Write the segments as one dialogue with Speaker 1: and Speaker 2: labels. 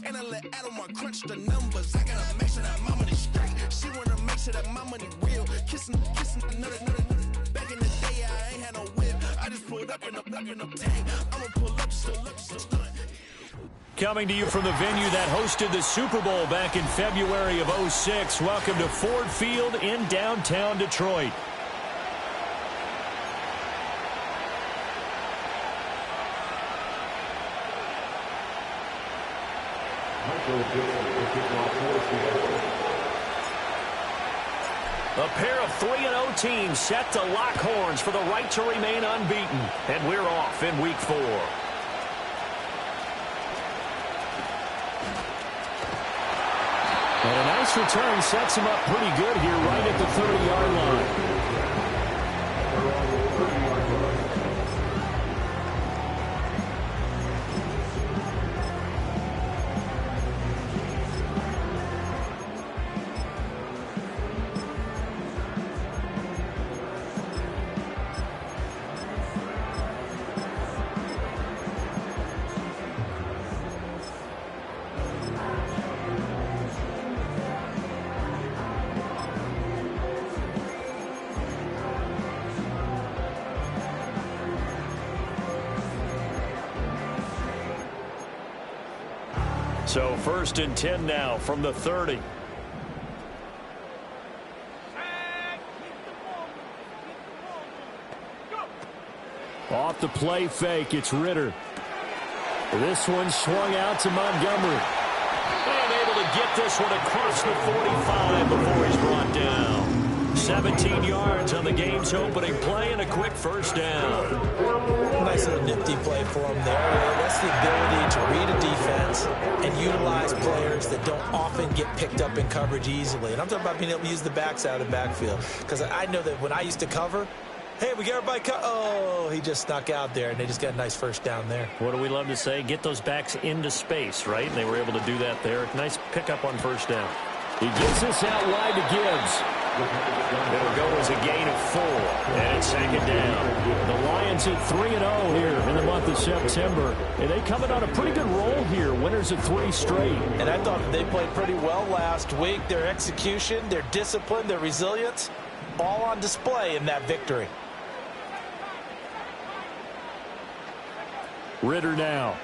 Speaker 1: And I let Adam crunch the numbers. I gotta make sure that my money straight. She wanna make sure that my money real. Kissing, another. Back in the day, I ain't had no whip. I just pulled up in the tank. I'ma pull up just to stunt.
Speaker 2: Coming to you from the venue that hosted the Super Bowl back in February of '06. Welcome to Ford Field in downtown Detroit. A pair of 3-0 teams set to lock horns for the right to remain unbeaten. And we're off in Week 4. And a nice return sets him up pretty good here right at the 30-yard line. So 1st and 10 now from the 30. Off the play fake, it's Ritter. This one swung out to Montgomery. And able to get this one across the 45 before he's brought down. 17 yards on the game's opening play and a quick first down.
Speaker 3: Nice little nifty play for him there. That's the ability to read a defense and utilize players that don't often get picked up in coverage easily. And I'm talking about being able to use the backs out of the backfield. Because I know that when I used to cover, hey, we got everybody oh, he just snuck out there, and they just got a nice first down there.
Speaker 2: What do we love to say? Get those backs into space, right? And they were able to do that there. Nice pickup on first down. He gets this out wide to Gibbs. It'll go as a gain of 4, and it's 2nd down. The Lions at 3-0 here in the month of September. And they coming on a pretty good roll here. Winners of 3 straight.
Speaker 3: And I thought they played pretty well last week. Their execution, their discipline, their resilience, all on display in that victory.
Speaker 2: Ritter now.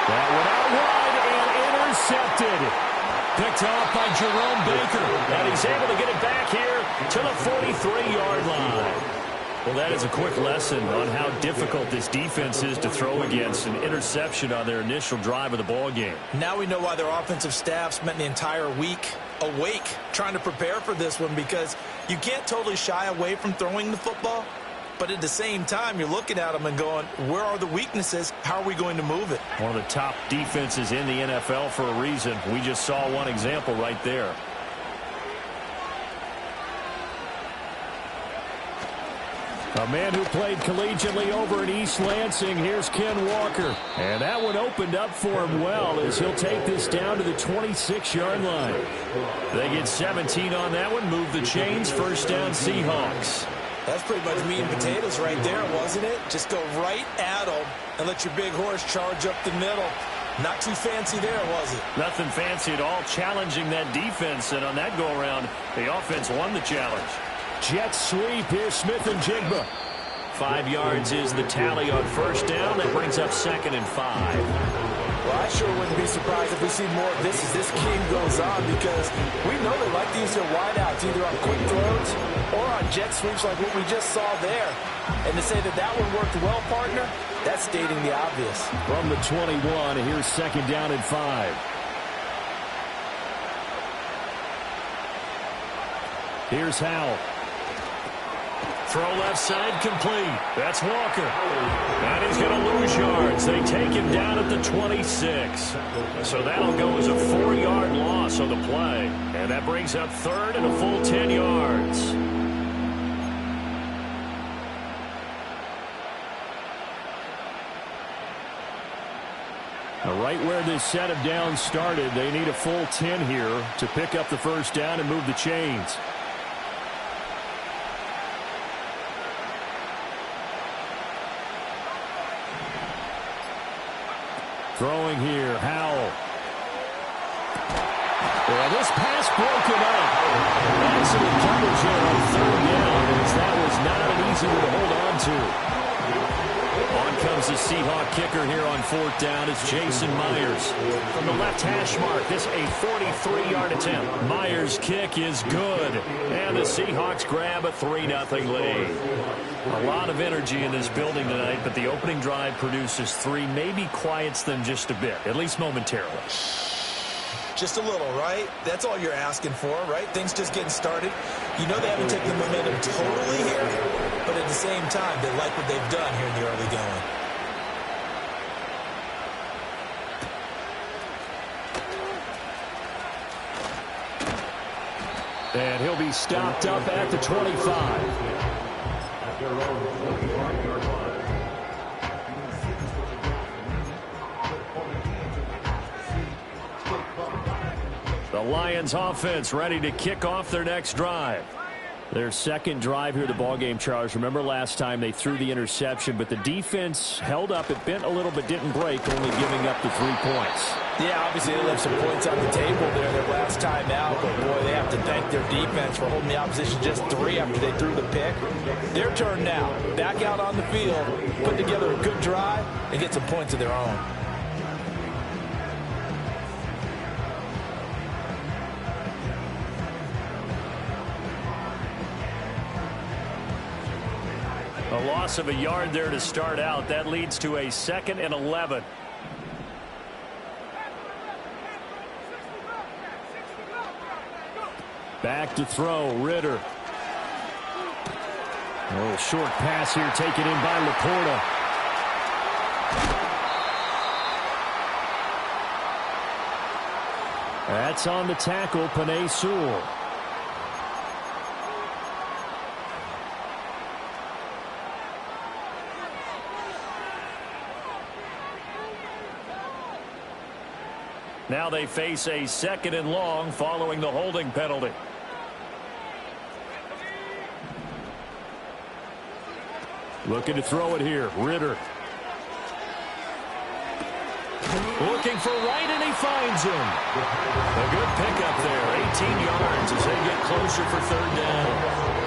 Speaker 2: That one out wide and intercepted. Picked off by Jerome Baker. And he's able to get it back here to the 43-yard line. Well, that is a quick lesson on how difficult this defense is to throw against. An interception on their initial drive of the ball game.
Speaker 3: Now we know why their offensive staff spent the entire week awake trying to prepare for this one, because you can't totally shy away from throwing the football. But at the same time, you're looking at them and going, where are the weaknesses? How are we going to move it?
Speaker 2: One of the top defenses in the NFL for a reason. We just saw one example right there. A man who played collegiately over in East Lansing. Here's Ken Walker. And that one opened up for him well as he'll take this down to the 26-yard line. They get 17 on that one. Move the chains. First down, Seahawks.
Speaker 3: That's pretty much meat and potatoes right there, wasn't it? Just go right at them and let your big horse charge up the middle. Not too fancy there, was it?
Speaker 2: Nothing fancy at all, challenging that defense. And on that go-around, the offense won the challenge. Jet sweep here, Smith and Jigba. 5 yards is the tally on first down. That brings up 2nd and 5.
Speaker 3: Well, I sure wouldn't be surprised if we see more of this as this game goes on, because we know they like to use their wideouts either on quick throws or on jet sweeps like what we just saw there. And to say that that one worked well, partner, that's stating the obvious.
Speaker 2: From the 21, here's 2nd down and 5. Here's Howell. Throw left side complete. That's Walker. And he's going to lose yards. They take him down at the 26. So that'll go as a 4-yard loss on the play. And that brings up 3rd and a full 10 yards. Now, right where this set of downs started, they need a full 10 here to pick up the first down and move the chains. Throwing here, Howell. Well, this pass broken up. Excellent coverage here on third down, as that was not an easy one to hold on to. On comes the Seahawk kicker here on fourth down. It's Jason Myers. From the left hash mark, this a 43-yard attempt. Myers' kick is good. And the Seahawks grab a 3-0 lead. A lot of energy in this building tonight, but the opening drive produces 3, maybe quiets them just a bit, at least momentarily.
Speaker 3: Just a little, right? That's all you're asking for, right? Things just getting started. You know they haven't taken the momentum totally here, but at the same time, they like what they've done here in the early going.
Speaker 2: And he'll be stopped up at the 25. The Lions offense ready to kick off their next drive. Their second drive here, the ballgame, Charles. Remember last time they threw the interception, but the defense held up. It bent a little but didn't break, only giving up the 3 points.
Speaker 3: Yeah, obviously they left some points on the table there their last time out, but boy, they have to thank their defense for holding the opposition just 3 after they threw the pick. Their turn now. Back out on the field, put together a good drive, and get some points of their own.
Speaker 2: A loss of a yard there to start out. That leads to a 2nd and 11. Back to throw, Ritter. A little short pass here taken in by Laporta. That's on the tackle, Penei Sewell. Now they face a 2nd and long following the holding penalty. Looking to throw it here. Ritter. Looking for Wright, and he finds him. A good pickup there. 18 yards as they get closer for 3rd down.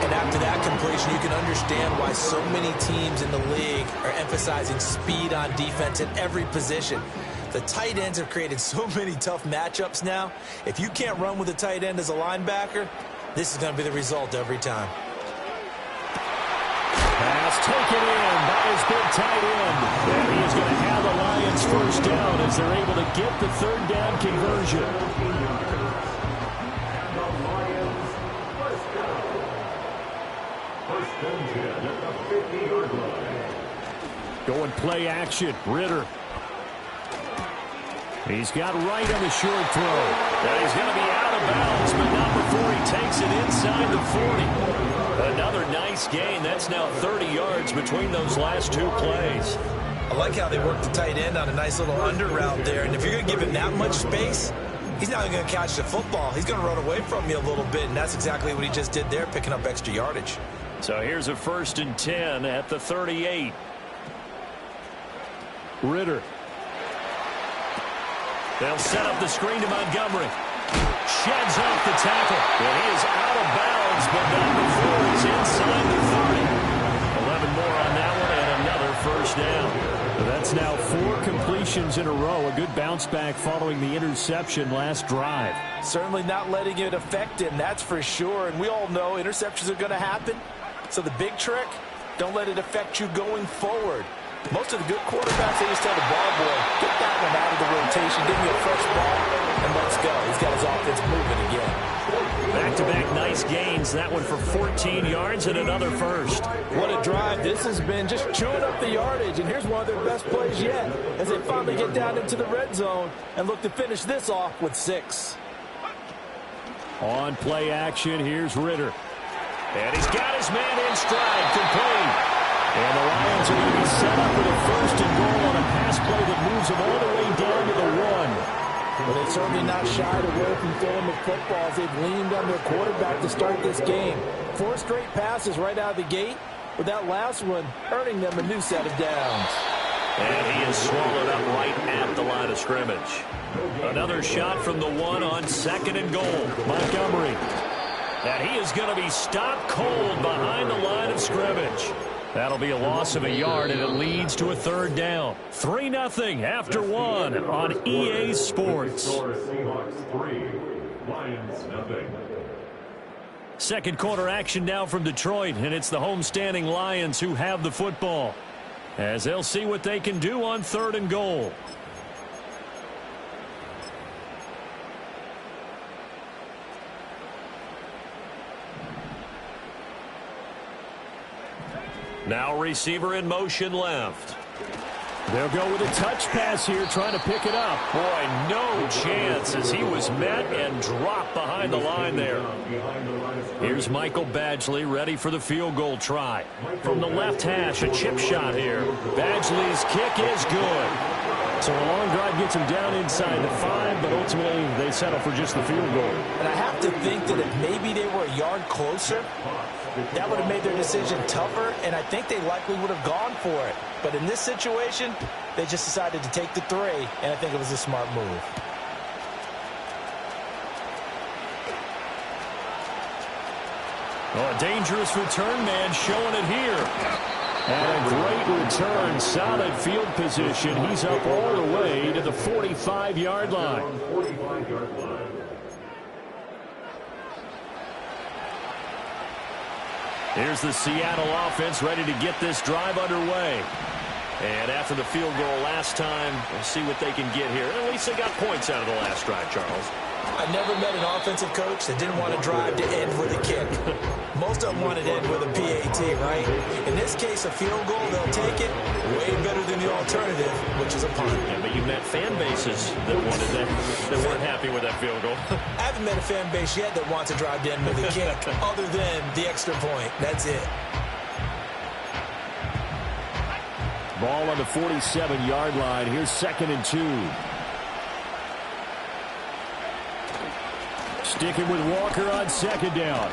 Speaker 3: And after that completion, you can understand why so many teams in the league are emphasizing speed on defense at every position. The tight ends have created so many tough matchups now. If you can't run with a tight end as a linebacker, this is going to be the result every time.
Speaker 2: Pass taken in by his big tight end. And he is going to have the Lions first down as they're able to get the 3rd down conversion. Going play action. Ritter. He's got Wright on the short throw. And he's going to be out of bounds, but not before he takes it inside the 40. Another nice gain. That's now 30 yards between those last 2 plays.
Speaker 3: I like how they work the tight end on a nice little under route there. And if you're going to give him that much space, he's not going to catch the football. He's going to run away from you a little bit, and that's exactly what he just did there, picking up extra yardage.
Speaker 2: So here's a 1st and 10 at the 38. Ritter. They'll set up the screen to Montgomery. Sheds off the tackle. And he is out of bounds, but not before he's inside the 30. 11 more on that one, and another 1st down. That's now 4 completions in a row. A good bounce back following the interception last drive.
Speaker 3: Certainly not letting it affect him, that's for sure. And we all know interceptions are going to happen. So the big trick, don't let it affect you going forward. Most of the good quarterbacks, they just tell the ball boy, get that one out of the rotation, give me a fresh ball, and let's go. He's got his offense moving again.
Speaker 2: Back-to-back nice gains. That one for 14 yards and another 1st.
Speaker 3: What a drive this has been, just chewing up the yardage. And here's one of their best plays yet as they finally get down into the red zone and look to finish this off with 6.
Speaker 2: On play action, here's Ritter. And he's got his man in stride, complete. And the Lions are going to be set up with a 1st and goal on a pass play that moves them all the way down to the 1. Well, they've certainly not shied away from throwing the footballs. They've leaned on their quarterback to start this game. 4 straight passes right out of the gate, with that last one earning them a new set of downs. And he is swallowed up right at the line scrimmage. Another shot from the one on 2nd and goal. Montgomery. And he is going to be stopped cold behind the line of scrimmage. That'll be a loss of a yard, and it leads to a 3rd down. 3-0 after 1 on EA Sports. Second quarter action now from Detroit, and it's the homestanding Lions who have the football, as they'll see what they can do on 3rd and goal. Now receiver in motion left. They'll go with a touch pass here, trying to pick it up. Boy, no chance as he was met and dropped behind the line there. Here's Michael Badgley ready for the field goal try. From the left hash, a chip shot here. Badgley's kick is good. So a long drive gets him down inside the 5, but ultimately they settle for just the field goal.
Speaker 3: And I have to think that if maybe they were a yard closer, that would have made their decision tougher, and I think they likely would have gone for it. But in this situation, they just decided to take the 3, and I think it was a smart move.
Speaker 2: Oh, a dangerous return man showing it here. And a great return, solid field position. He's up all the way to the 45-yard line. Here's the Seattle offense ready to get this drive underway. And after the field goal last time, we'll see what they can get here. At least they got points out of the last drive, Charles.
Speaker 3: I never met an offensive coach that didn't want to drive to end with a kick. Most of them wanted to end with a PAT, right? In this case, a field goal, they'll take it. Way better than the alternative, which is a punt.
Speaker 2: Yeah, but you met fan bases that wanted that weren't happy with that field goal.
Speaker 3: I haven't met a fan base yet that wants to drive to end with a kick, other than the extra point. That's it.
Speaker 2: Ball on the 47-yard line. Here's 2nd and 2. Sticking with Walker on 2nd down.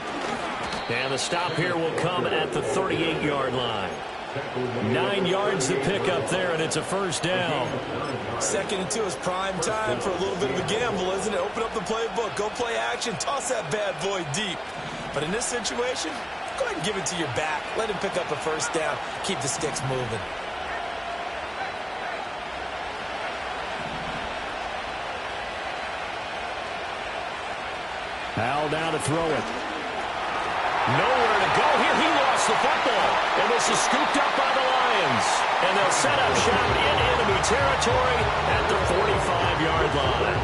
Speaker 2: And the stop here will come at the 38-yard line. 9 yards to pick up there, and it's a 1st down.
Speaker 3: 2nd and 2 is prime time for a little bit of a gamble, isn't it? Open up the playbook, go play action, toss that bad boy deep. But in this situation, go ahead and give it to your back. Let him pick up a 1st down. Keep the sticks moving.
Speaker 2: Powell down to throw it. Nowhere to go here. He lost the football. And this is scooped up by the Lions. And they'll set up shop in enemy territory at the 45-yard line.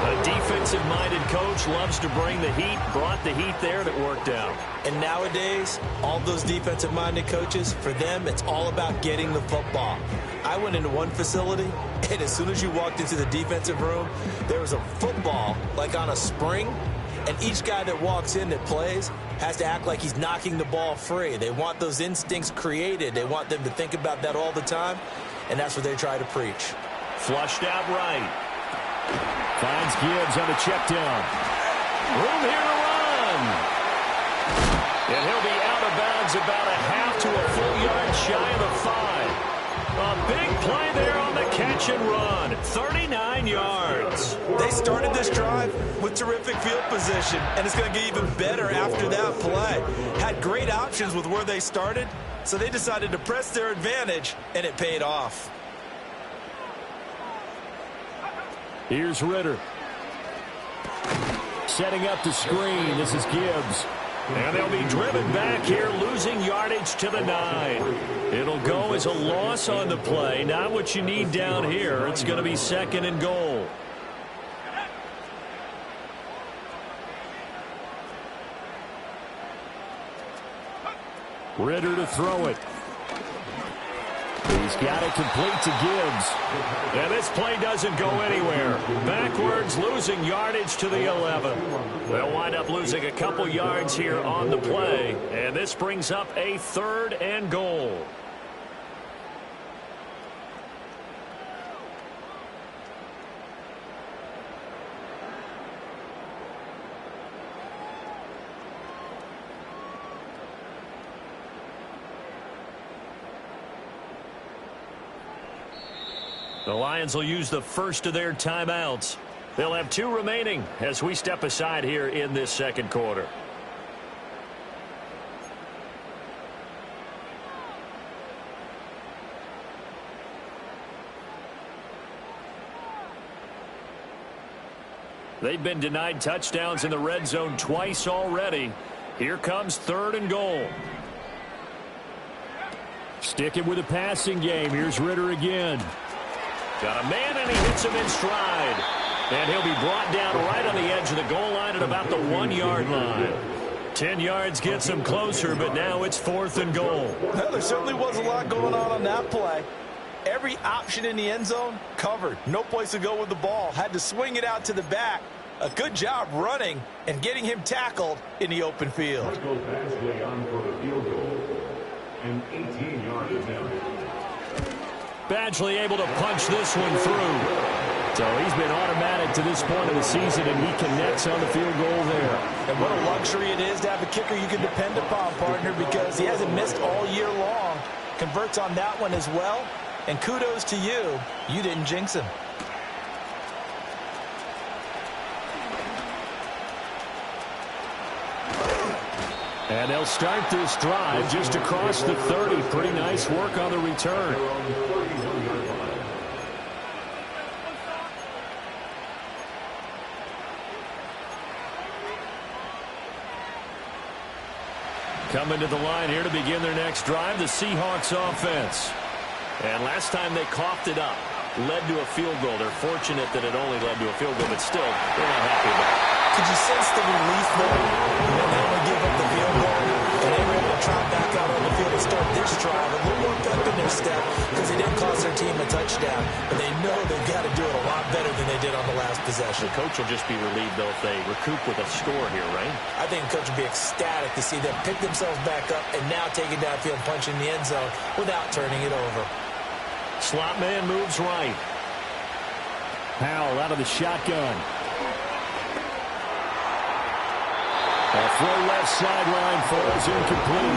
Speaker 2: A defensive-minded coach loves to bring the heat. Brought the heat there, and it worked out.
Speaker 3: And nowadays, all those defensive-minded coaches, for them, it's all about getting the football. I went into one facility, and as soon as you walked into the defensive room, there was a football, like on a spring. And each guy that walks in that plays has to act like he's knocking the ball free. They want those instincts created. They want them to think about that all the time, and that's what they try to preach.
Speaker 2: Flushed out right. Finds Gibbs on the check down. Room here to run. And he'll be out of bounds about a half to a full yard shy of the 5. A big play there on the catch and run. 39 yards.
Speaker 3: They started this drive with terrific field position, and it's going to get even better after that play. Had great options with where they started, so they decided to press their advantage, and it paid off.
Speaker 2: Here's Ritter. Setting up the screen. This is Gibbs. And they'll be driven back here, losing yardage to the 9. It'll go as a loss on the play. Not what you need down here. It's going to be 2nd and goal. Ritter to throw it. He's got it complete to Gibbs. And this play doesn't go anywhere. Backwards, losing yardage to the 11. They'll wind up losing a couple yards here on the play. And this brings up a 3rd and goal. The Lions will use the first of their timeouts. They'll have 2 remaining as we step aside here in this second quarter. They've been denied touchdowns in the red zone twice already. Here comes 3rd and goal. Sticking with the passing game. Here's Ridder again. Got a man, and he hits him in stride. And he'll be brought down right on the edge of the goal line at about the 1-yard line. 10 yards gets him closer, but now it's 4th and goal.
Speaker 3: Well, there certainly was a lot going on that play. Every option in the end zone covered. No place to go with the ball. Had to swing it out to the back. A good job running and getting him tackled in the open field.
Speaker 4: Michael Badgley on for the field goal. An 18-yard attempt.
Speaker 2: Badgley able to punch this one through. So he's been automatic to this point of the season, and he connects on the field goal there.
Speaker 3: And what a luxury it is to have a kicker you can depend upon, partner, because he hasn't missed all year long. Converts on that one as well. And kudos to you. You didn't jinx him.
Speaker 2: And they'll start this drive just across the 30. Pretty nice work on the return. Coming to the line here to begin their next drive, the Seahawks offense. And last time they coughed it up, led to a field goal. They're fortunate that it only led to a field goal, but still, they're not happy about it.
Speaker 3: Could you sense the relief there when they only give up the field goal? And they were able to trot back out on the field and start this drive. A little more pep in their step because they didn't cost their team a touchdown. But they know they've got to do it a lot better than they did on the last possession.
Speaker 2: The coach will just be relieved, though, if they recoup with a score here, right?
Speaker 3: I think the coach will be ecstatic to see them pick themselves back up and now take it downfield, punching the end zone without turning it over.
Speaker 2: Slot man moves right. Powell out of the shotgun. A throw left sideline falls incomplete.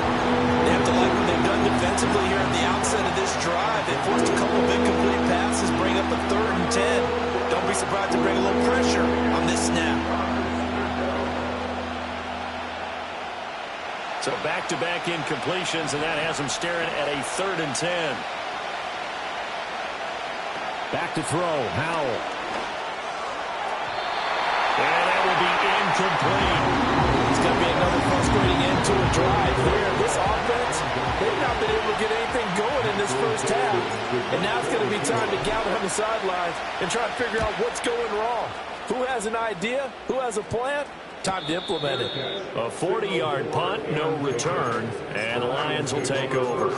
Speaker 3: They have to like what they've done defensively here at the outset of this drive. They forced a couple of incomplete passes, bring up a 3rd and 10. Don't be surprised to bring a little pressure on this snap.
Speaker 2: So back-to-back incompletions, and that has them staring at a 3rd and 10. Back to throw, Howell. And that will be incomplete.
Speaker 3: It's going to be another frustrating end to a drive here. This offense, they've not been able to get anything going in this first half. And now it's going to be time to gather on the sidelines and try to figure out what's going wrong. Who has an idea? Who has a plan? Time to implement it.
Speaker 2: A 40-yard punt, no return, and the Lions will take over.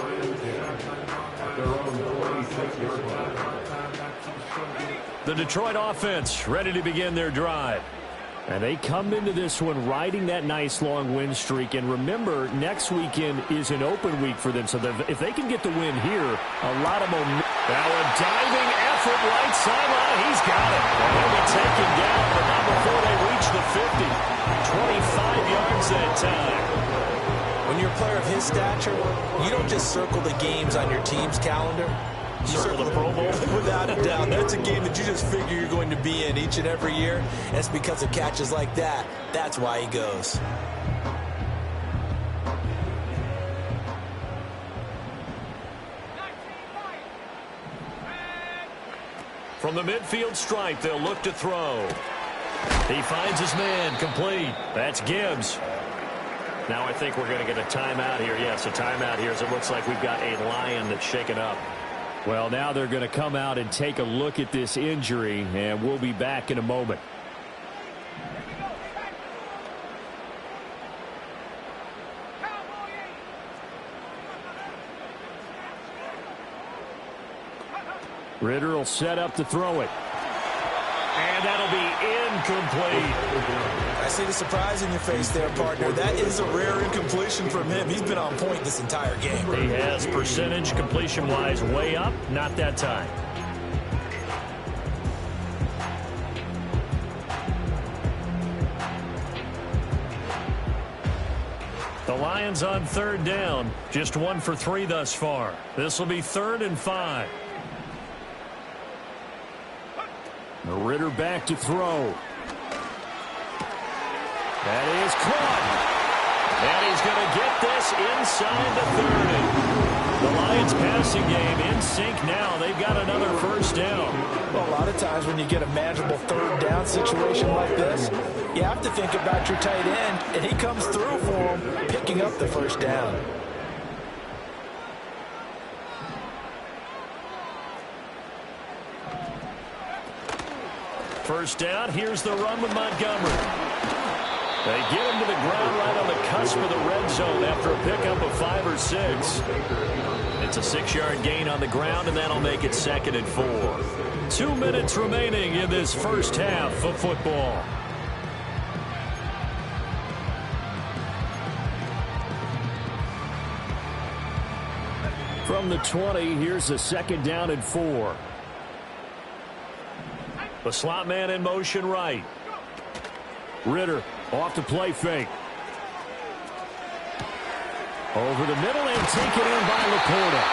Speaker 2: The Detroit offense ready to begin their drive. And they come into this one riding that nice long win streak. And remember, next weekend is an open week for them. So if they can get the win here, a lot of momentum. Now a diving effort right sideline. He's got it. And he'll be taken down, but not before they reach the 50. 25 yards that time.
Speaker 3: When you're a player of his stature, you don't just circle the games on your team's calendar. You
Speaker 2: circle the Pro Bowl?
Speaker 3: Without a doubt. That's a game that you just figure you're going to be in each and every year. And it's because of catches like that. That's why he goes.
Speaker 2: From the midfield stripe, they'll look to throw. He finds his man, complete. That's Gibbs. Now I think we're going to get a timeout here. Yes, a timeout here as it looks like we've got a Lion that's shaken up. Well, now they're going to come out and take a look at this injury, and we'll be back in a moment. Ridder will set up to throw it. And that'll be incomplete.
Speaker 3: I see the surprise in your face there, partner. That is a rare incompletion from him. He's been on point this entire game.
Speaker 2: He has percentage completion-wise way up. Not that time. The Lions on 3rd down. Just 1 for 3 thus far. This will be 3rd and 5. Ritter back to throw. That is caught. And he's going to get this inside the 30. The Lions passing game in sync now. They've got another first down.
Speaker 3: Well, a lot of times when you get a manageable third down situation like this, you have to think about your tight end, and he comes through for him, picking up the first down.
Speaker 2: First down, here's the run with Montgomery. They get him to the ground right on the cusp of the red zone after a pickup of 5 or 6. It's a 6-yard gain on the ground, and that'll make it 2nd and 4. 2 minutes remaining in this first half of football. From the 20, here's a 2nd down and 4. The slot man in motion right. Ritter off the play fake. Over the middle and taken in by Laporta.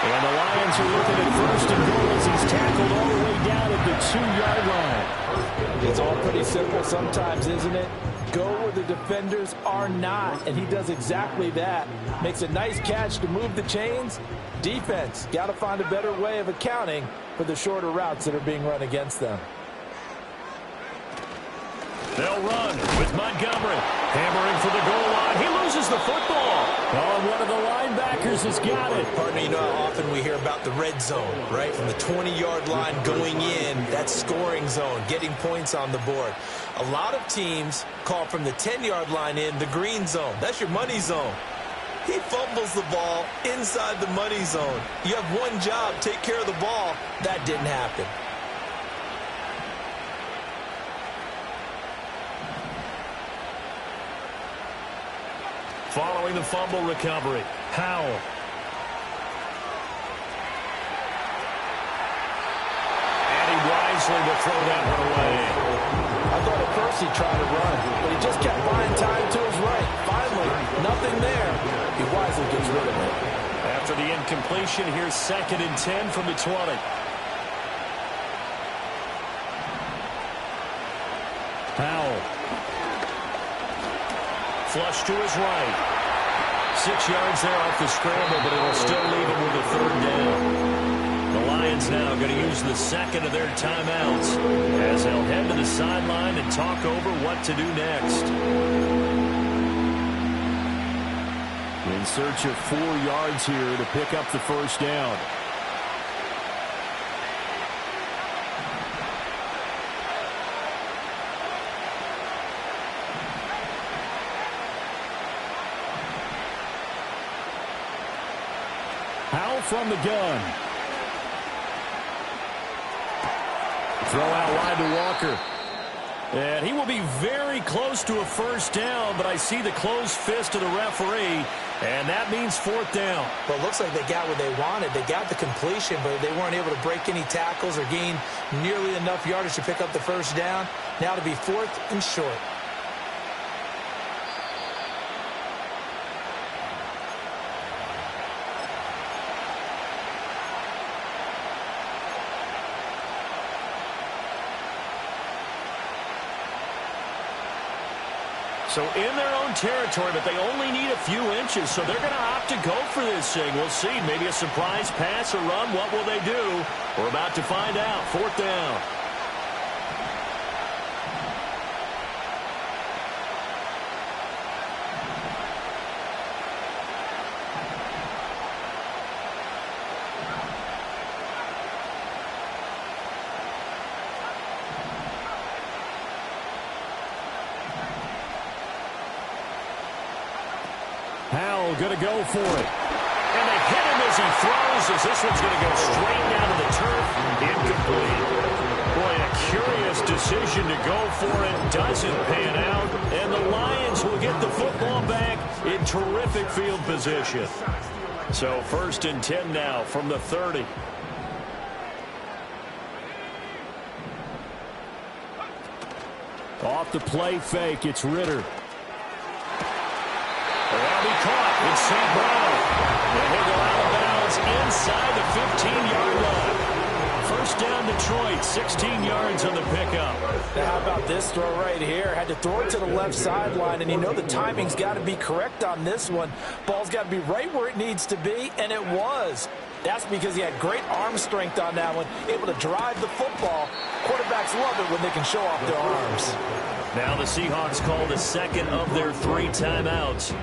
Speaker 2: And the Lions are looking at 1st and goal as he's tackled all the way down at the 2-yard line.
Speaker 3: It's all pretty simple sometimes, isn't it? Go where the defenders are not, and he does exactly that. Makes a nice catch to move the chains. Defense, got to find a better way of accounting for the shorter routes that are being run against them.
Speaker 2: They'll run with Montgomery. Hammering for the goal line. He loses the football. Oh, and one of the linebackers has got it.
Speaker 3: Partner, you know how often we hear about the red zone, right? From the 20-yard line going in, that scoring zone, getting points on the board. A lot of teams call from the 10-yard line in the green zone. That's your money zone. He fumbles the ball inside the money zone. You have one job, take care of the ball. That didn't happen.
Speaker 2: Following the fumble recovery, Howell. And he wisely will throw that one away.
Speaker 3: I thought at first he tried to run, but he just kept buying time to his right. Finally, nothing there. He wisely gets rid of it.
Speaker 2: After the incompletion, here's 2nd and 10 from the 20. Howell. Flush to his right. 6 yards there off the scramble, but it'll still leave him with a 3rd down. The Lions now going to use the 2nd of their timeouts as they'll head to the sideline and talk over what to do next. In search of 4 yards here to pick up the first down. Howell from the gun. Throw out wide to Walker. And he will be very close to a first down, but I see the closed fist of the referee, and that means 4th down.
Speaker 3: Well, it looks like they got what they wanted. They got the completion, but they weren't able to break any tackles or gain nearly enough yardage to pick up the first down. Now to be 4th and short.
Speaker 2: So in their own territory, but they only need a few inches, so they're going to opt to go for this thing. We'll see. Maybe a surprise pass or run. What will they do? We're about to find out. 4th down. Howell going to go for it. And they hit him as he throws, as this one's going to go straight down to the turf. Incomplete. Boy, a curious decision to go for it. Doesn't pan out. And the Lions will get the football back in terrific field position. So 1st and 10 now from the 30. Off the play fake, it's Ritter. That'll be caught. It's St. Brown. And he'll go out of bounds inside the 15-yard line. First down, Detroit. 16 yards on the pickup.
Speaker 3: Now, how about this throw right here? Had to throw it to the left sideline, and you know the timing's got to be correct on this one. Ball's got to be right where it needs to be, and it was. That's because he had great arm strength on that one, able to drive the football. Quarterbacks love it when they can show off their arms.
Speaker 2: Now the Seahawks call the second of their 3 timeouts,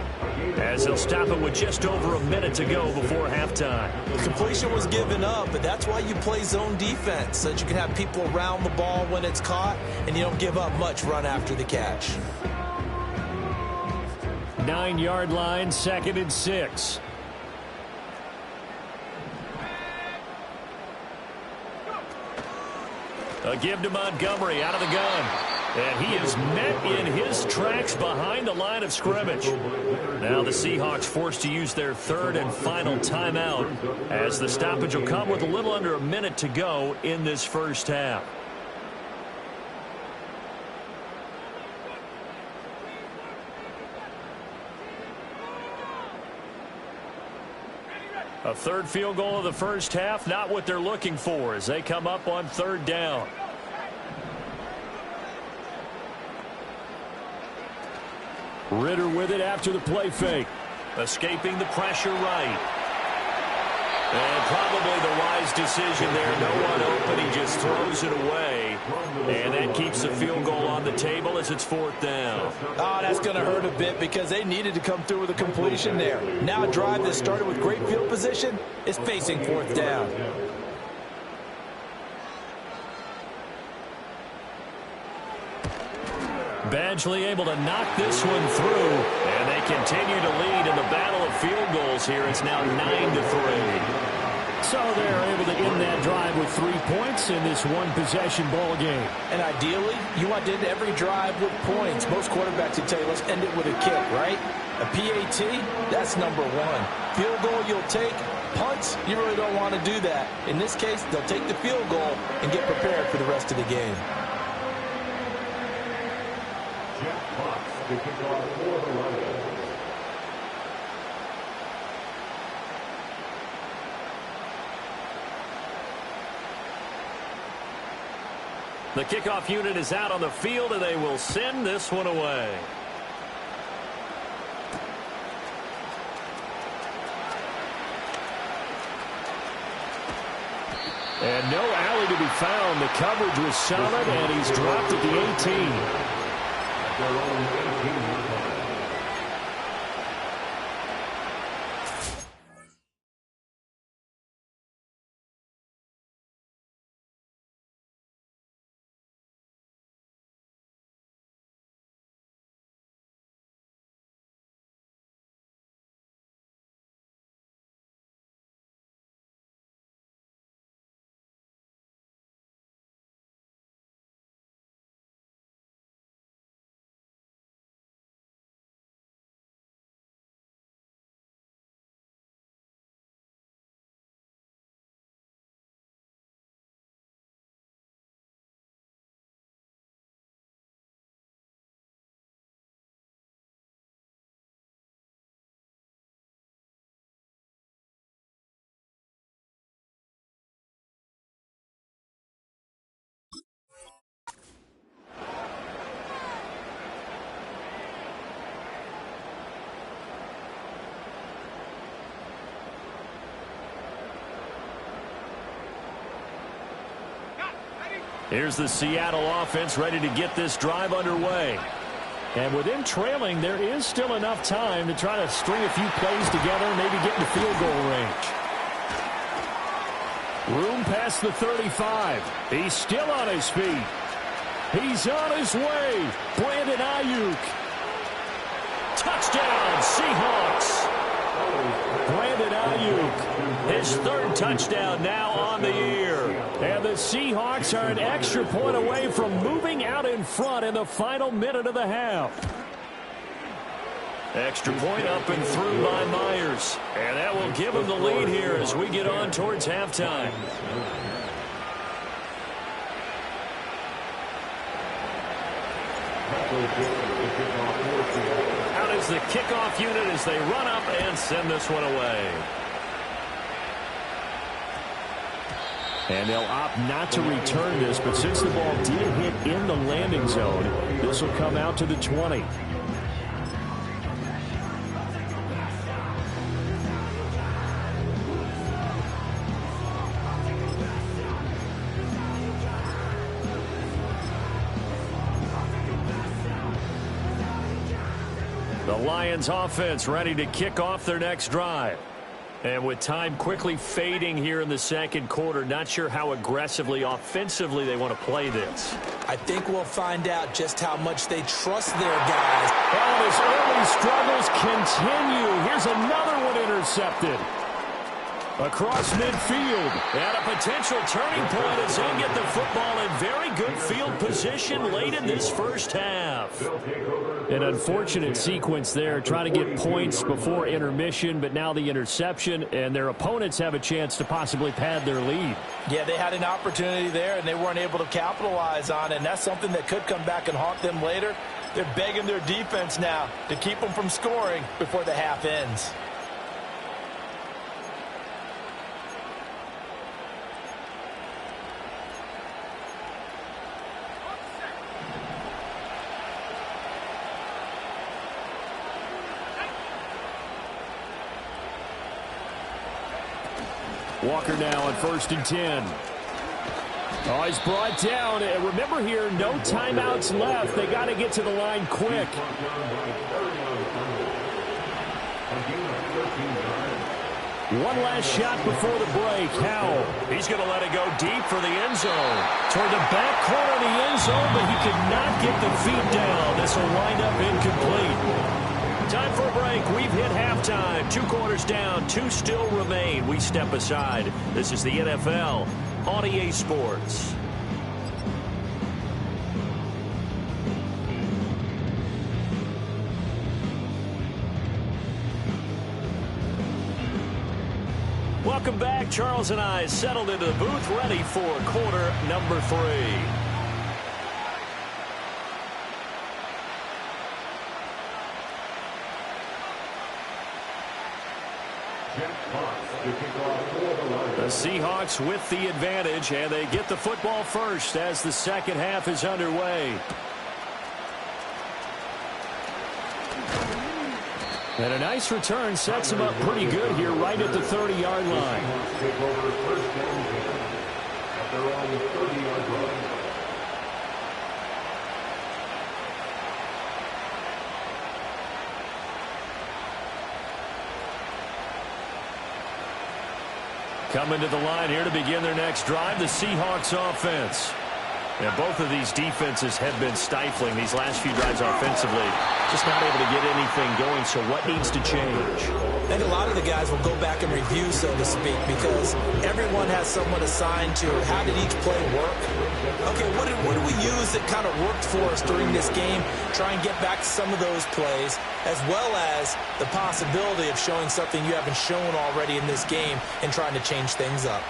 Speaker 2: as they'll stop it with just over a minute to go before halftime.
Speaker 3: The completion was given up, but that's why you play zone defense, so that you can have people around the ball when it's caught, and you don't give up much run after the catch.
Speaker 2: 9-yard line, 2nd and 6. A give to Montgomery out of the gun. And he is met in his tracks behind the line of scrimmage. Now the Seahawks forced to use their 3rd and final timeout, as the stoppage will come with a little under a minute to go in this first half. A 3rd field goal of the first half, not what they're looking for as they come up on 3rd down. Ritter with it after the play fake. Escaping the pressure right. And probably the wise decision there. No one open. He just throws it away. And that keeps the field goal on the table as it's 4th down.
Speaker 3: Oh, that's going to hurt a bit because they needed to come through with a completion there. Now a drive that started with great field position is facing 4th down.
Speaker 2: Badgley able to knock this one through, and they continue to lead in the battle of field goals here. It's now 9-3. So they're able to end that drive with 3 points in this one-possession ball game.
Speaker 3: And ideally, you want to end every drive with points. Most quarterbacks would tell you, let's end it with a kick, right? A PAT, that's number 1. Field goal you'll take. Punts, you really don't want to do that. In this case, they'll take the field goal and get prepared for the rest of the game.
Speaker 4: Jeff Fox to kick off for the Lions.
Speaker 2: The kickoff unit is out on the field, and they will send this one away. And no alley to be found. The coverage was solid, and he's dropped at the 18.
Speaker 4: Their own 18-yard line.
Speaker 2: Here's the Seattle offense ready to get this drive underway. And with them trailing, there is still enough time to try to string a few plays together and maybe get into field goal range. Room past the 35. He's still on his feet. He's on his way. Brandon Ayuk. Touchdown, Seahawks. Brandon Ayuk, his 3rd touchdown now on the year. And the Seahawks are an extra point away from moving out in front in the final minute of the half. Extra point up and through by Myers. And that will give him the lead here as we get on towards halftime. Out is the kickoff unit as they run up and send this one away. And they'll opt not to return this, but since the ball did hit in the landing zone, this will come out to the 20. The Lions offense ready to kick off their next drive. And with time quickly fading here in the second quarter, not sure how aggressively, offensively they want to play this.
Speaker 3: I think we'll find out just how much they trust their guys.
Speaker 2: And his early struggles continue. Here's another one intercepted. Across midfield. And a potential turning point as they get the football in very good field position late in this first half. An unfortunate sequence there, trying to get points before intermission, but now the interception, and their opponents have a chance to possibly pad their lead.
Speaker 3: Yeah, they had an opportunity there, and they weren't able to capitalize on it, and that's something that could come back and haunt them later. They're begging their defense now to keep them from scoring before the half ends.
Speaker 2: Walker now on 1st and 10. Oh, he's brought down. And remember here, no timeouts left. They got to get to the line quick. One last shot before the break. Howell. He's going to let it go deep for the end zone. Toward the back corner of the end zone, but he could not get the feet down. This will wind up incomplete. Time for a break. We've hit halftime. 2 quarters down. 2 still remain. We step aside. This is the NFL on EA Sports. Welcome back. Charles and I settled into the booth, ready for quarter number 3. The Seahawks with the advantage, and they get the football first as the second half is underway. And a nice return sets them up pretty good here right at the 30-yard line.
Speaker 4: Take over first down at their own 30-yard line.
Speaker 2: Coming to the line here to begin their next drive, the Seahawks offense. And both of these defenses have been stifling these last few drives offensively. Just not able to get anything going, so what needs to change?
Speaker 3: I think a lot of the guys will go back and review, so to speak, because everyone has someone assigned to how did each play work. Okay, what did we use that kind of worked for us during this game? Try and get back to some of those plays, as well as the possibility of showing something you haven't shown already in this game and trying to change things up.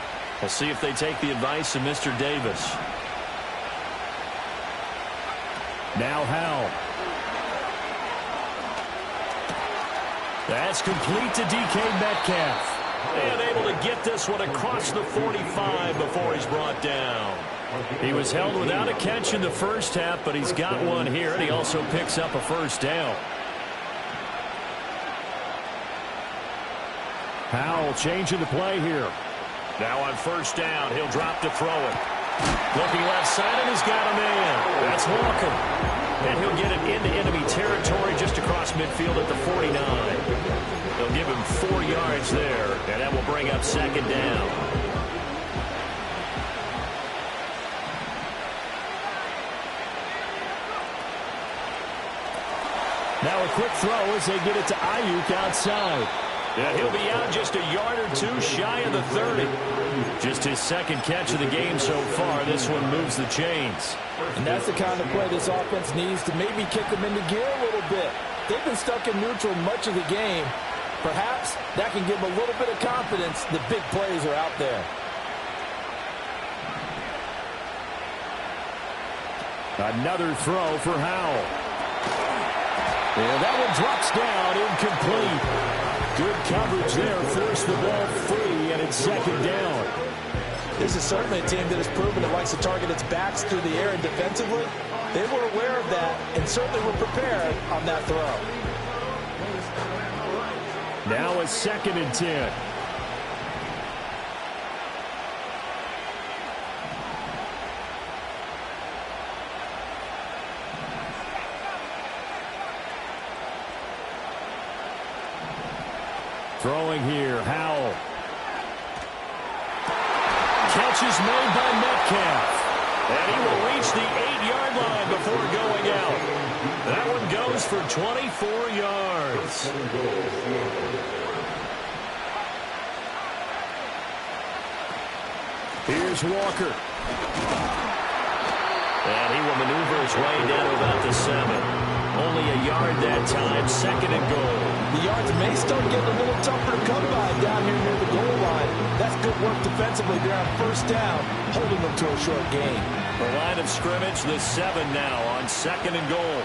Speaker 2: We'll see if they take the advice of Mr. Davis. Now Howell. That's complete to DK Metcalf. And able to get this one across the 45 before he's brought down. He was held without a catch in the first half, but he's got one here, and he also picks up a first down. Howell changing the play here. Now on first down, he'll drop to throw it. Looking left side, and he's got a man. That's Walker. And he'll get it into enemy territory just across midfield at the 49. They'll give him 4 yards there, and that will bring up second down. Now a quick throw as they get it to Ayuk outside. Yeah, he'll be out just a yard or 2 shy of the 30. Just his second catch of the game so far. This one moves the chains.
Speaker 5: And that's the kind of play this offense needs to maybe kick them into gear a little bit. They've been stuck in neutral much of the game. Perhaps that can give them a little bit of confidence that big plays are out there.
Speaker 2: Another throw for Howell. And that one drops down, incomplete. Good coverage there, forced the ball free, and it's second down.
Speaker 3: This is certainly a team that has proven it likes to target its backs through the air, and defensively, they were aware of that and certainly were prepared on that throw.
Speaker 2: Now a 2nd and 10. Throwing here, Howell. Catch is made by Metcalf. And he will reach the 8-yard line before going out. That one goes for 24 yards. Here's Walker. And he will maneuver his way down to about the 7. Only a yard that time, 2nd and goal.
Speaker 3: The yards may start getting a little tougher to come by down here near the goal line. That's good work defensively there on 1st down, holding them to a short gain.
Speaker 2: The line of scrimmage, the 7 now on 2nd and goal.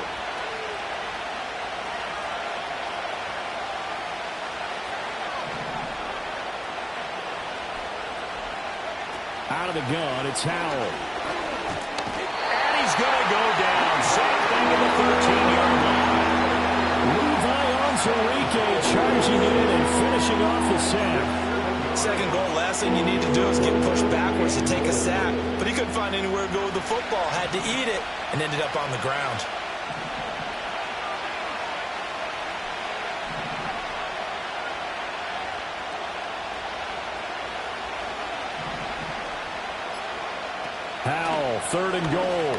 Speaker 2: Out of the gun, it's Howell. And he's going to go down. Same thing to the 13-yard line. Levi Onwuzurike charging in and finishing off the sack.
Speaker 3: 2nd goal, last thing you need to do is get pushed backwards to take a sack. But he couldn't find anywhere to go with the football. Had to eat it and ended up on the ground.
Speaker 2: Howell, 3rd and goal.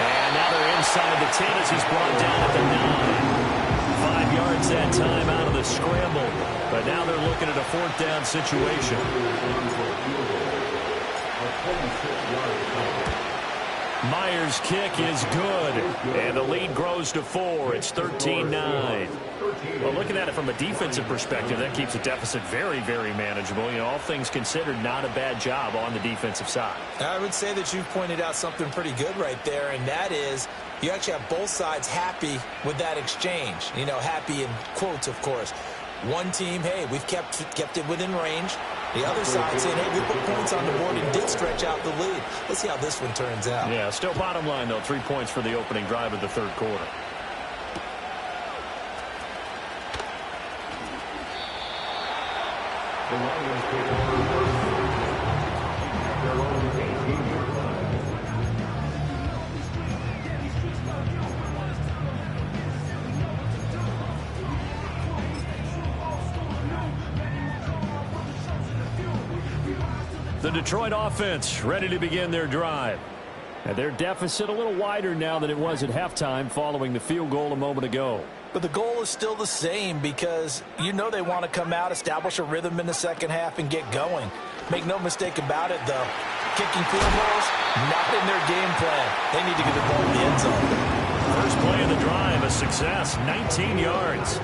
Speaker 2: And now they're inside the 10 as he's brought down at the 9. 5 yards that time out of the scramble. But now they're looking at a 4th down situation. Myers' kick is good. And the lead grows to 4. It's 13-9. Well, looking at it from a defensive perspective, that keeps the deficit very, very manageable. You know, all things considered, not a bad job on the defensive side.
Speaker 3: I would say that you've pointed out something pretty good right there, and that is you actually have both sides happy with that exchange. You know, happy in quotes, of course. One team, hey, we've kept it within range. The other side saying, hey, we put points on the board and did stretch out the lead. Let's see how this one turns out.
Speaker 2: Yeah, still bottom line, though, 3 points for the opening drive of the 3rd quarter.
Speaker 4: The Lions take over first at their own 18-yard line.
Speaker 2: The Detroit offense ready to begin their drive. And their deficit a little wider now than it was at halftime following the field goal a moment ago.
Speaker 3: But the goal is still the same because you know they want to come out, establish a rhythm in the 2nd half, and get going. Make no mistake about it, though. Kicking field goals, not in their game plan. They need to get the ball in the end zone.
Speaker 2: First play of the drive, a success, 19 yards.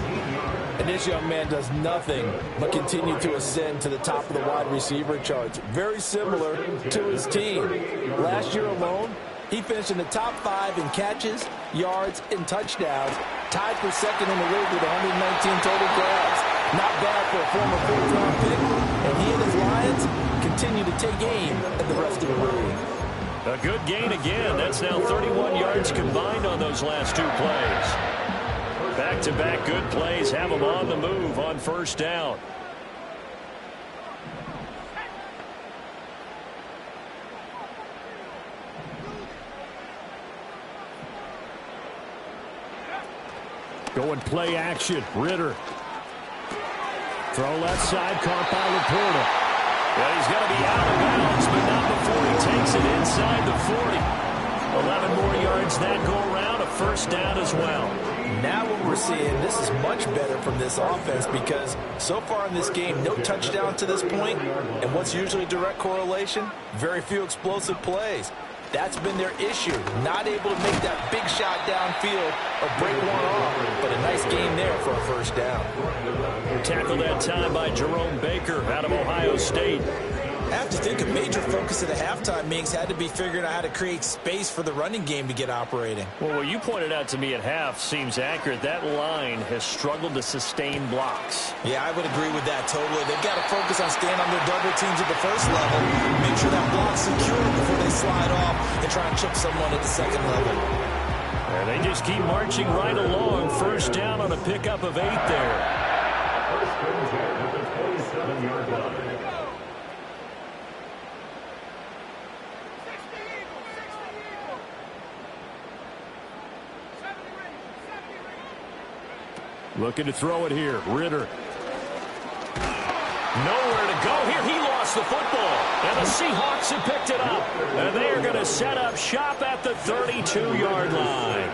Speaker 5: And this young man does nothing but continue to ascend to the top of the wide receiver charts. Very similar to his team. Last year alone, he finished in the top 5 in catches, yards, and touchdowns, tied for 2nd in the league with 119 total grabs. Not bad for a former 4th-round pick, and he and his Lions continue to take aim at the rest of the league.
Speaker 2: A good gain again. That's now 31 yards combined on those last 2 plays. Back-to-back good plays have them on the move on 1st down. Going play action. Ritter. Throw left side, caught by Laporta. Well, he's going to be out of bounds, but not before he takes it inside the 40. 11 more yards that go around, a 1st down as well.
Speaker 3: Now what we're seeing, this is much better from this offense because so far in this game, no touchdown to this point, and what's usually direct correlation? Very few explosive plays. That's been their issue, not able to make that big shot downfield or break one off, but a nice game there for a 1st down.
Speaker 2: Tackled that time by Jerome Baker out of Ohio State.
Speaker 3: I have to think a major focus at the halftime meetings had to be figuring out how to create space for the running game to get operating.
Speaker 2: Well, what you pointed out to me at half seems accurate. That line has struggled to sustain blocks.
Speaker 3: Yeah, I would agree with that totally. They've got to focus on staying on their double teams at the first level, make sure that block's secure before they slide off and try and chip someone at the second level.
Speaker 2: And they just keep marching right along. First down on a pickup of 8 there.
Speaker 4: First and 10 at the 27-yard line.
Speaker 2: Looking to throw it here. Ritter. Nowhere to go here. He lost the football. And the Seahawks have picked it up. And they are going to set up shop at the 32-yard line.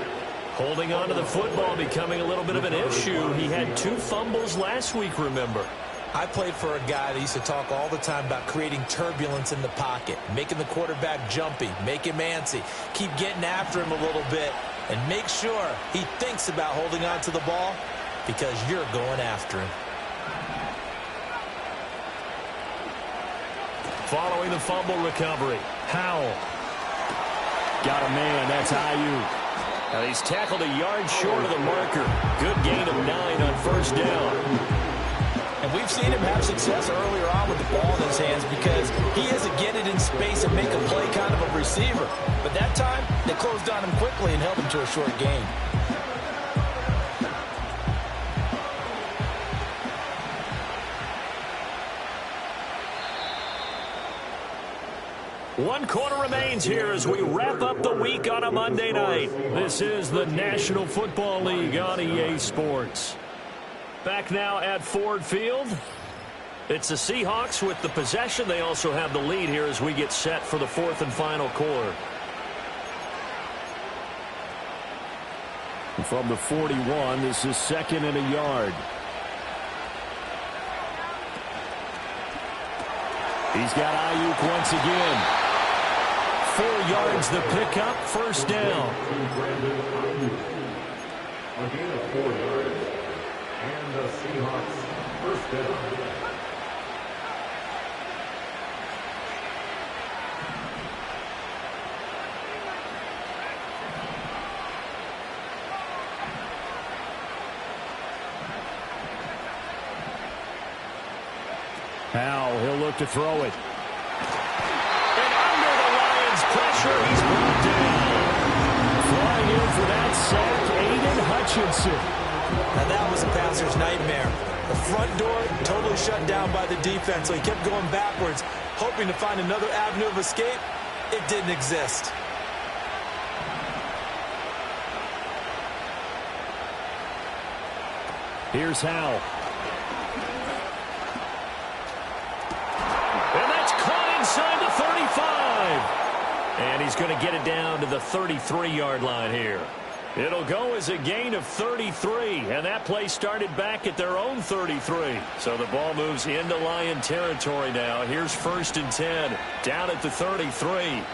Speaker 2: Holding on to the football becoming a little bit of an issue. He had 2 fumbles last week, remember.
Speaker 3: I played for a guy that used to talk all the time about creating turbulence in the pocket, making the quarterback jumpy, make him antsy, keep getting after him a little bit, and make sure he thinks about holding on to the ball because you're going after him.
Speaker 2: Following the fumble recovery, Howell. Got a man, that's Ayuk. Now he's tackled a yard short of the marker. Good gain of 9 on first down.
Speaker 3: And we've seen him have success earlier on with the ball in his hands because he has to get it in space and make a play kind of a receiver. But that time, they closed on him quickly and held him to a short gain.
Speaker 2: One quarter remains here as we wrap up the week on a Monday night. This is the National Football League on EA Sports. Back now at Ford Field. It's the Seahawks with the possession. They also have the lead here as we get set for the 4th and final quarter. From the 41, this is 2nd and a yard. He's got Ayuk once again. 4 yards the pickup, first down.
Speaker 4: A gain of 4 yards. And the Seahawks first down.
Speaker 2: Howell, he'll look to throw it. And under the Lions' pressure, he's brought down. Flying in for that sack, Aiden Hutchinson.
Speaker 3: Now that was a passer's nightmare. The front door totally shut down by the defense, so he kept going backwards, hoping to find another avenue of escape. It didn't exist.
Speaker 2: Here's Howell. And that's caught inside the 35. And he's going to get it down to the 33-yard line here. It'll go as a gain of 33, and that play started back at their own 33. So the ball moves into Lion territory now. Here's 1st and 10, down at the 33.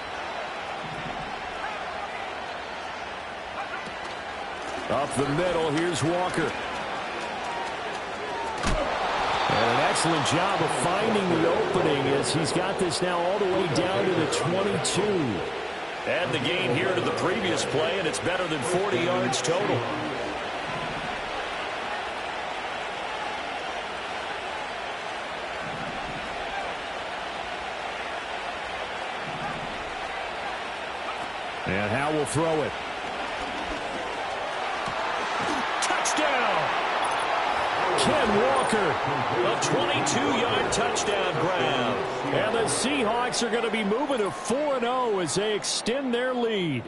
Speaker 2: Up the middle, here's Walker. And an excellent job of finding the opening as he's got this now all the way down to the 22. Add the gain here to the previous play, and it's better than 40 yards total. And Howell will throw it. Touchdown! Ken Walker, a 22-yard touchdown grab. And the Seahawks are going to be moving to 4-0 as they extend their lead.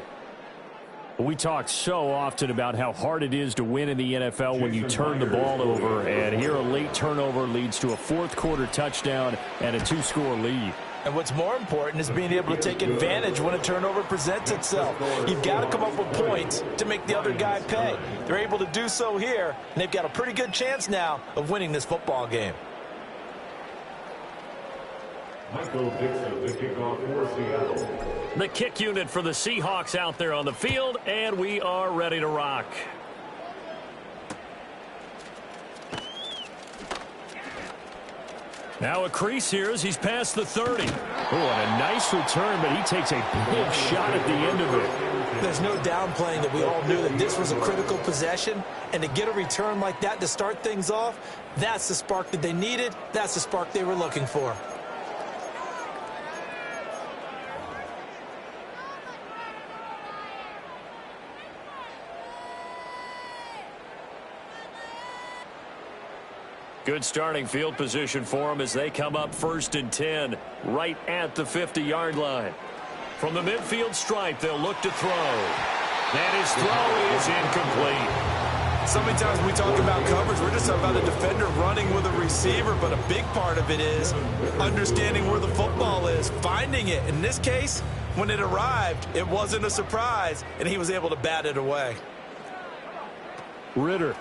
Speaker 2: We talk so often about how hard it is to win in the NFL when you turn the ball over. And here a late turnover leads to a 4th quarter touchdown and a 2-score lead.
Speaker 3: And what's more important is being able to take advantage when a turnover presents itself. You've got to come up with points to make the other guy pay. They're able to do so here, and they've got a pretty good chance now of winning this football game.
Speaker 4: Michael Dixon, the kickoff for Seattle.
Speaker 2: The kick unit for the Seahawks out there on the field, and we are ready to rock. Now a crease here as he's past the 30. Oh, and a nice return, but he takes a big shot at the end of it.
Speaker 3: There's no downplaying that we all knew that this was a critical possession, and to get a return like that to start things off, that's the spark that they needed. That's the spark they were looking for.
Speaker 2: Good starting field position for them as they come up 1st and 10, right at the 50-yard line. From the midfield stripe, they'll look to throw. And his throw is incomplete.
Speaker 5: So many times when we talk about coverage, we're just talking about a defender running with a receiver, but a big part of it is understanding where the football is, finding it. In this case, when it arrived, it wasn't a surprise, and he was able to bat it away.
Speaker 2: Ritter.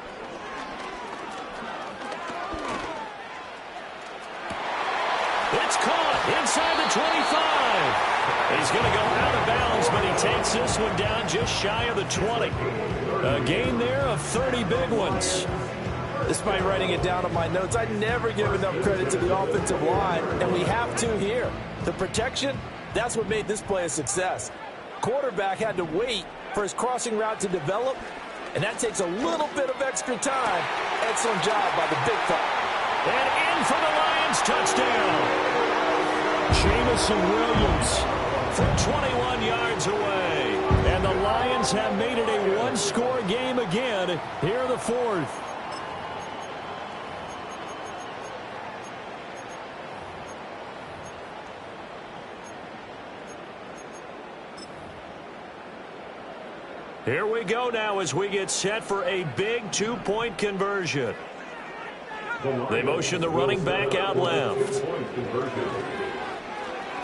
Speaker 2: It's caught inside the 25. He's going to go out of bounds, but he takes this one down just shy of the 20. A gain there of 30 big ones.
Speaker 3: Despite writing it down on my notes, I never give enough credit to the offensive line, and we have to here. The protection, that's what made this play a success. Quarterback had to wait for his crossing route to develop, and that takes a little bit of extra time. Excellent job by the big fella.
Speaker 2: And in for the Lions, touchdown. Jamison Williams from 21 yards away. And the Lions have made it a one-score game again here in the 4th. Here we go now as we get set for a big 2-point conversion. They motion the running back out left.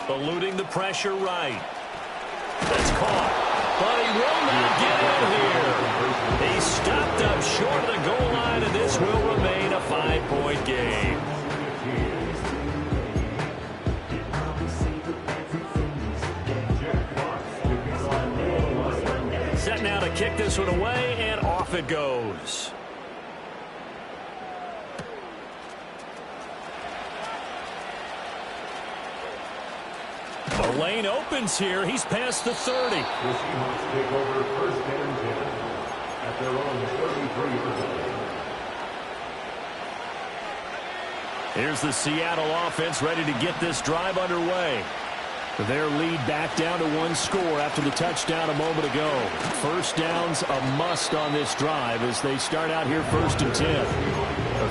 Speaker 2: Eluding the pressure right. That's caught. But he will not get in here. He's stopped up short of the goal line, and this will remain a 5-point game. Set now to kick this one away, and off it goes. The lane opens here. He's past the 30.
Speaker 4: The Seahawks take over 1st and 10 at their own 33.
Speaker 2: Here's the Seattle offense ready to get this drive underway. Their lead back down to 1 score after the touchdown a moment ago. First down's a must on this drive as they start out here 1st and 10.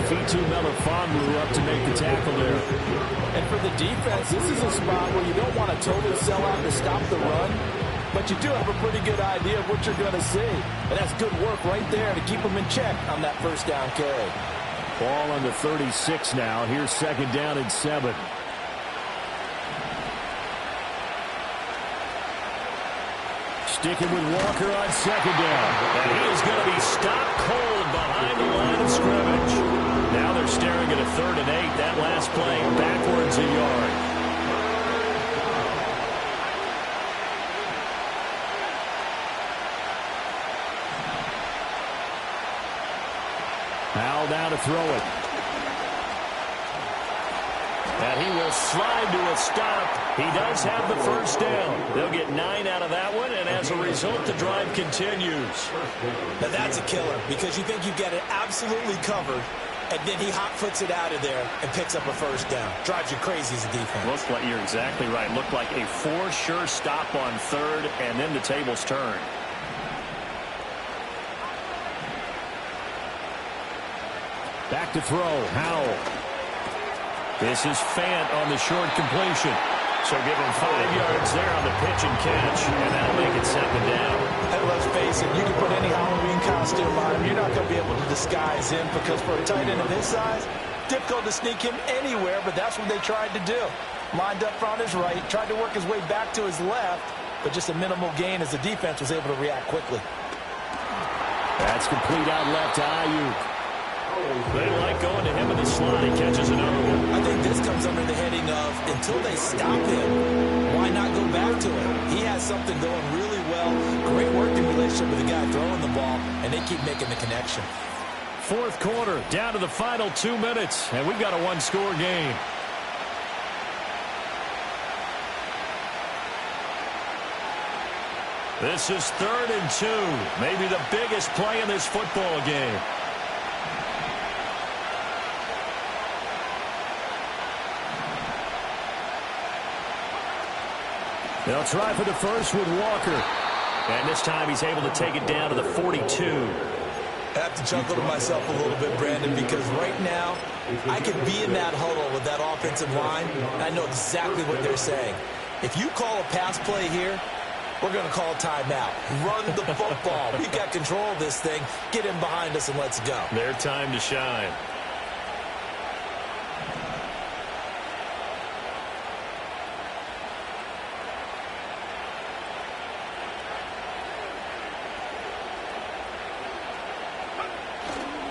Speaker 2: Fitu Melifonwu up to make the tackle there.
Speaker 3: And for the defense, this is a spot where you don't want to totally sell out to stop the run, but you do have a pretty good idea of what you're going to see. And that's good work right there to keep them in check on that first down carry.
Speaker 2: Ball on the 36 now. Here's 2nd down and 7. Sticking with Walker on 2nd down. And he is going to be stopped cold behind the line of scrimmage. Now they're staring at a 3rd and 8. That last play backwards a yard. Powell down to throw it. And he will slide to a stop. He does have the first down. They'll get 9 out of that one, and as a result, the drive continues.
Speaker 3: Now that's a killer because you think you've got it absolutely covered, and then he hot-foots it out of there and picks up a first down. Drives you crazy as a defense.
Speaker 2: Looks like you're exactly right. Looked like a for-sure stop on 3rd, and then the tables turn. Back to throw. Howell. This is Fant on the short completion. So give him 5 yards there on the pitch and catch, and that'll make it 2nd down.
Speaker 3: And let's face it, you can put any Halloween costume on him. You're not going to be able to disguise him because for a tight end of his size, difficult to sneak him anywhere, but that's what they tried to do. Lined up on his right, tried to work his way back to his left, but just a minimal gain as the defense was able to react quickly.
Speaker 2: That's complete out left to Ayuk. They like going to him in the slot. He catches another one.
Speaker 3: I think this comes under the heading of until they stop him, why not go back to him? He has something going really well. Great working relationship with the guy throwing the ball, and they keep making the connection.
Speaker 2: 4th quarter, down to the final 2 minutes, and we've got a 1-score game. This is 3rd and 2. Maybe the biggest play in this football game. They'll try for the first with Walker. And this time he's able to take it down to the 42.
Speaker 3: I have to chuckle to myself a little bit, Brandon, because right now I could be in that huddle with that offensive line, and I know exactly what they're saying. If you call a pass play here, we're going to call timeout. Run the football. We've got control of this thing. Get him behind us and let's go.
Speaker 2: Their time to shine.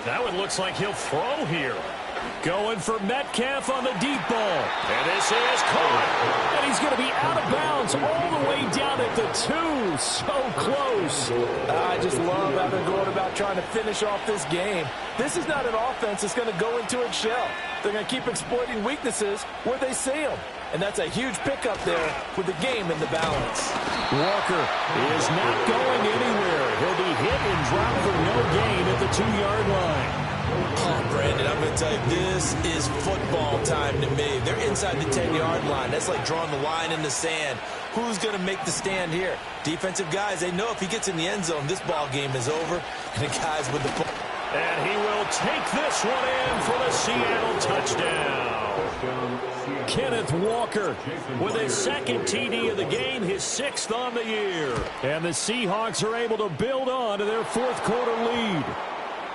Speaker 2: Now it looks like he'll throw here. Going for Metcalf on the deep ball. And this is caught. And he's going to be out of bounds all the way down at the 2. So close.
Speaker 5: I just love how they're going about trying to finish off this game. This is not an offense that's going to go into its shell. They're going to keep exploiting weaknesses where they see them. And that's a huge pickup there with the game in the balance.
Speaker 2: Walker is not going anywhere. He'll be hit and dropped for no gain at the 2-yard line.
Speaker 3: Oh, Brandon, I'm going to tell you, this is football time to me. They're inside the 10-yard line. That's like drawing the line in the sand. Who's going to make the stand here? Defensive guys, they know if he gets in the end zone, this ball game is over. And the guys with the ball.
Speaker 2: And he will take this one in for the Seattle touchdown. Kenneth Walker with his 2nd TD of the game, his 6th on the year. And the Seahawks are able to build on to their 4th quarter lead.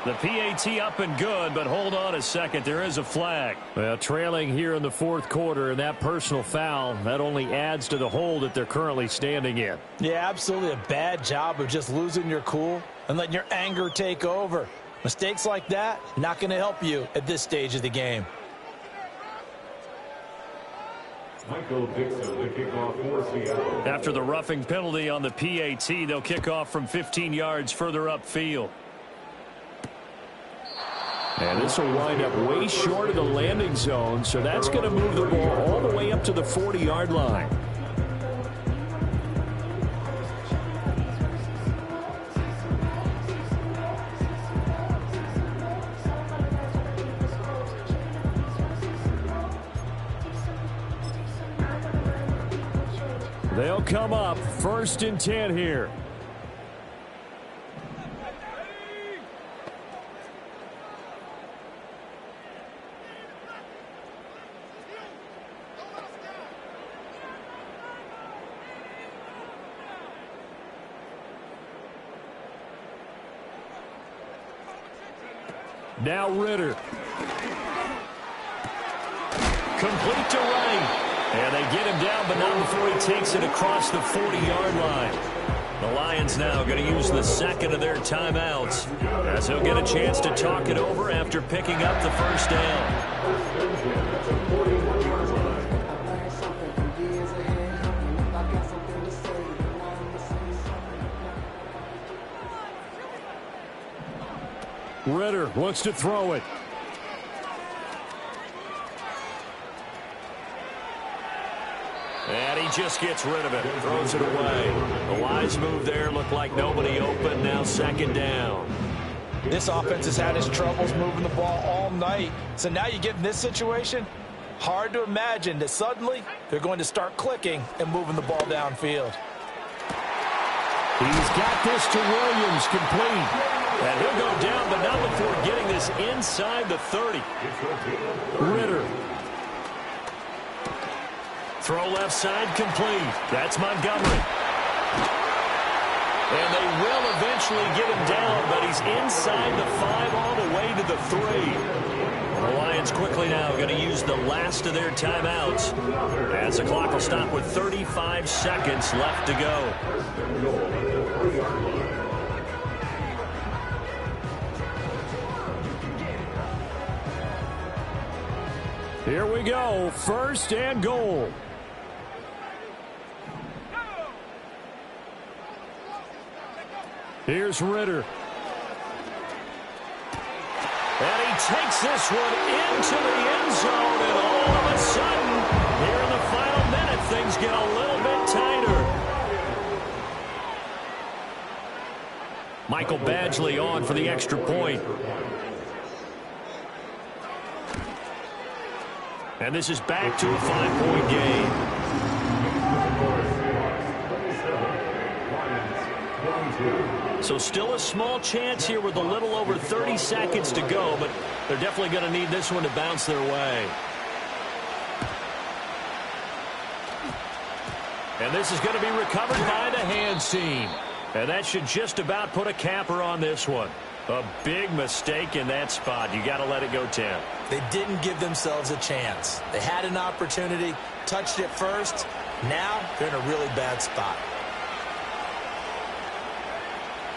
Speaker 2: The PAT up and good, but hold on a second. There is a flag. Well, trailing here in the 4th quarter, and that personal foul, that only adds to the hole that they're currently standing in.
Speaker 3: Yeah, absolutely a bad job of just losing your cool and letting your anger take over. Mistakes like that, not going to help you at this stage of the game.
Speaker 4: Michael Dixon, the kickoff for Seattle.
Speaker 2: After the roughing penalty on the PAT, they'll kick off from 15 yards further upfield. And this will wind up way short of the landing zone, so that's going to move the ball all the way up to the 40-yard line. They'll come up 1st and 10 here. Now Ritter. Complete to right. And they get him down, but not before he takes it across the 40-yard line. The Lions now going to use the 2nd of their timeouts, as he'll get a chance to talk it over after picking up the 1st down. Ritter looks to throw it. And he just gets rid of it, throws it away. A wise move there, looked like nobody open, now 2nd down.
Speaker 3: This offense has had its troubles moving the ball all night. So now you get in this situation, hard to imagine that suddenly they're going to start clicking and moving the ball downfield.
Speaker 2: He's got this to Williams, complete. And he'll go down, but not before getting this inside the 30. Ritter. Throw left side, complete. That's Montgomery. And they will eventually get him down, but he's inside the 5 all the way to the 3. The Lions quickly now going to use the last of their timeouts, as the clock will stop with 35 seconds left to go. Here we go, 1st and goal. Here's Ritter. And he takes this one into the end zone, and all of a sudden, here in the final minute, things get a little bit tighter. Michael Badgley on for the extra point. And this is back to a 5-point game. So still a small chance here with a little over 30 seconds to go, but they're definitely going to need this one to bounce their way. And this is going to be recovered by the hands team. And that should just about put a capper on this one. A big mistake in that spot. You got to let it go, Tim.
Speaker 3: They didn't give themselves a chance. They had an opportunity, touched it first. Now they're in a really bad spot.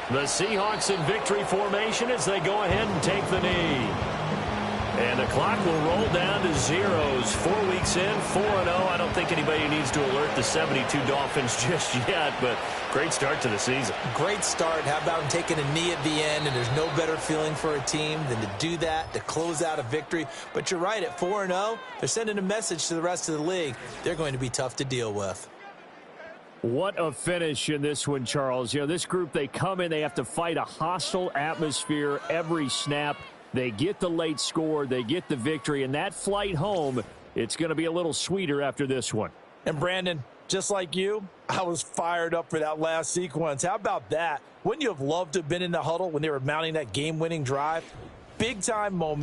Speaker 2: The Seahawks in victory formation as they go ahead and take the knee. And the clock will roll down to zeros. 4 weeks in, 4-0. I don't think anybody needs to alert the 72 Dolphins just yet, but great start to the season.
Speaker 3: Great start. How about taking a knee at the end? And there's no better feeling for a team than to do that, to close out a victory. But you're right, at 4-0, they're sending a message to the rest of the league. They're going to be tough to deal with.
Speaker 2: What a finish in this one, Charles. You know, this group, they come in, they have to fight a hostile atmosphere every snap. They get the late score, they get the victory, and that flight home, it's going to be a little sweeter after this one.
Speaker 5: And Brandon, just like you, I was fired up for that last sequence. How about that? Wouldn't you have loved to have been in the huddle when they were mounting that game-winning drive? Big-time moment.